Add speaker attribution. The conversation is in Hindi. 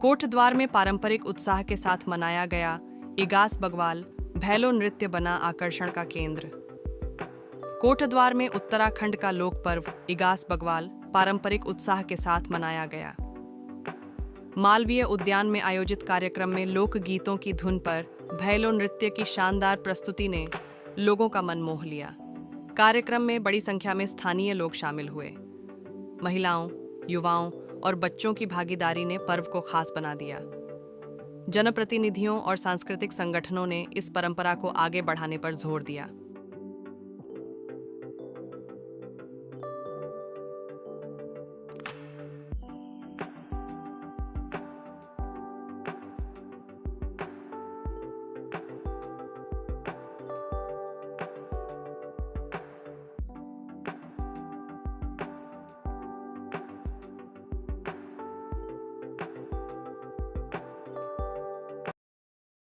Speaker 1: कोटद्वार में पारंपरिक उत्साह के साथ मनाया गया इगास बग्वाल भैलो नृत्य बना आकर्षण का केंद्र। कोटद्वार में उत्तराखंड का लोक पर्व इगास बग्वाल पारंपरिक उत्साह के साथ मनाया गया। मालवीय उद्यान में आयोजित कार्यक्रम में लोक गीतों की धुन पर भैलो नृत्य की शानदार प्रस्तुति ने लोगों का मन मोह लिया। कार्यक्रम में बड़ी संख्या में स्थानीय लोग शामिल हुए। महिलाओं, युवाओं और बच्चों की भागीदारी ने पर्व को खास बना दिया। जनप्रतिनिधियों और सांस्कृतिक संगठनों ने इस परंपरा को आगे बढ़ाने पर जोर दिया।